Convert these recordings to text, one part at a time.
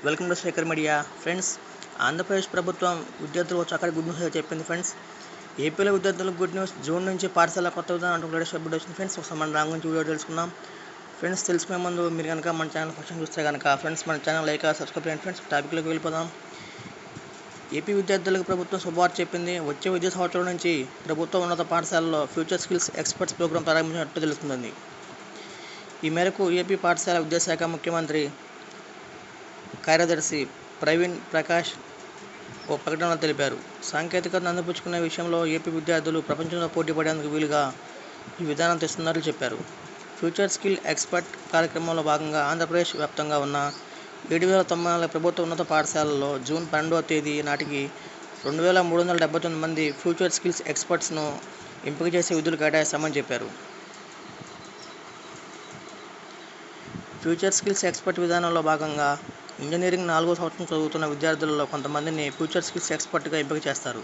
Welcome to Shekhar media. Friends, Andhra Pradesh ప్రభుత్వం విద్యార్థులకు చక్కటి గుడ్ న్యూస్ చెప్పింది. ఫ్రెండ్స్, ఏపీలో విద్యార్థులకు గుడ్ న్యూస్. జూన్ నుంచి పాఠశాల కొత్త విధానం అంటూ లేటెస్ట్ అప్డేట్ వచ్చింది. ఫ్రెండ్స్, ఒకసారి మన దాని గురించి వీడియో తెలుసుకుందాం. ఫ్రెండ్స్, తెలుసుకునే ముందు మీరు కనుక మన ఛానల్ ఫస్ట్ చూస్తే కనుక ఫ్రెండ్స్ మన ఛానల్ లైక్ సబ్స్క్రైబ్ చేయండి. ఫ్రెండ్స్, టాపిక్లోకి వెళ్ళిపోదాం. ఏపీ విద్యార్థులకు ప్రభుత్వం శుభవార్త చెప్పింది. వచ్చే విద్యా సంవత్సరం నుంచి ప్రభుత్వ ఉన్నత పాఠశాలలో ఫ్యూచర్ స్కిల్స్ ఎక్స్పర్ట్స్ ప్రోగ్రాం ప్రారంభించినట్టు తెలుస్తుంది. ఈ మేరకు ఏపీ పాఠశాల విద్యాశాఖ ముఖ్యమంత్రి కార్యదర్శి ప్రవీణ్ ప్రకాష్ ఓ ప్రకటనలో తెలిపారు. సాంకేతికతను అందిపుచ్చుకునే విషయంలో ఏపీ విద్యార్థులు ప్రపంచంలో పోటీ పడేందుకు వీలుగా ఈ విధానం తెస్తున్నట్లు చెప్పారు. ఫ్యూచర్ స్కిల్ ఎక్స్పర్ట్ కార్యక్రమంలో భాగంగా ఆంధ్రప్రదేశ్ వ్యాప్తంగా ఉన్న 7,094 ప్రభుత్వ ఉన్నత పాఠశాలల్లో జూన్ 12వ తేదీ నాటికి 2,379 మంది ఫ్యూచర్ స్కిల్స్ ఎక్స్పర్ట్స్ను ఎంపిక చేసే విధులు కేటాయిస్తామని చెప్పారు. ఫ్యూచర్ స్కిల్స్ ఎక్స్పర్ట్ విధానంలో భాగంగా ఇంజనీరింగ్ 4వ సంవత్సరం చదువుతున్న విద్యార్థులలో కొంతమందిని ఫ్యూచర్ స్కిల్స్ ఎక్స్పర్ట్గా ఎంపిక చేస్తారు.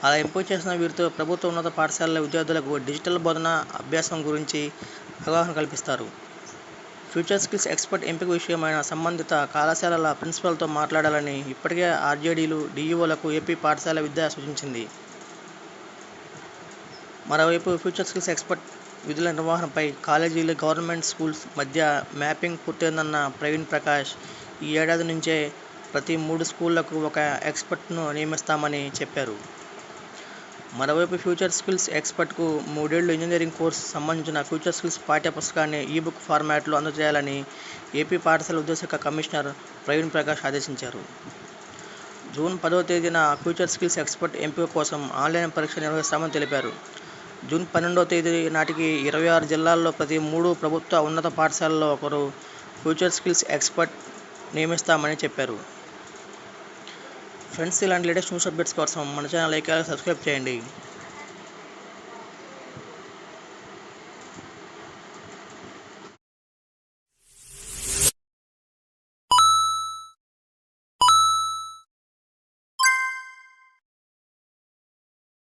అలా ఎంపిక చేసిన వీరితో ప్రభుత్వ ఉన్నత పాఠశాలల విద్యార్థులకు డిజిటల్ బోధన అభ్యాసం గురించి అవగాహన కల్పిస్తారు. ఫ్యూచర్ స్కిల్స్ ఎక్స్పర్ట్ ఎంపిక విషయమైన సంబంధిత కళాశాలల ప్రిన్సిపల్తో మాట్లాడాలని ఇప్పటికే ఆర్జేడీలు, డీఈఓలకు ఏపీ పాఠశాల విద్య సూచించింది. మరోవైపు ఫ్యూచర్ స్కిల్స్ ఎక్స్పర్ట్ విధుల నిర్వహణపై కాలేజీలు, గవర్నమెంట్ స్కూల్స్ మధ్య మ్యాపింగ్ పూర్తయిందన్న ప్రవీణ్ ప్రకాష్, ఈ ఏడాది నుంచే ప్రతి 3 స్కూళ్లకు ఒక ఎక్స్పర్ట్ను నియమిస్తామని చెప్పారు. మరోవైపు ఫ్యూచర్ స్కిల్స్ ఎక్స్పర్ట్కు 3 ఏళ్ల ఇంజనీరింగ్ కోర్సు సంబంధించిన ఫ్యూచర్ స్కిల్స్ పాఠ్య పుస్తకాన్ని ఈబుక్ ఫార్మాట్లో అందజేయాలని ఏపీ పాఠశాల విద్యాశాఖ కమిషనర్ ప్రవీణ్ ప్రకాష్ ఆదేశించారు. జూన్ 10వ తేదీన ఫ్యూచర్ స్కిల్స్ ఎక్స్పర్ట్ ఎంపిక కోసం ఆన్లైన్ పరీక్ష నిర్వహిస్తామని తెలిపారు. జూన్ 12వ తేదీ నాటికి 26 జిల్లాల్లో ప్రతి 3 ప్రభుత్వ ఉన్నత పాఠశాలల్లో ఒకరు ఫ్యూచర్ స్కిల్స్ ఎక్స్పర్ట్ నియమిస్తామని చెప్పారు. ఫ్రెండ్స్, ఇలాంటి లేటెస్ట్ న్యూస్ అప్డేట్స్ కోసం మన ఛానల్ లైక్ సబ్స్క్రైబ్ చేయండి.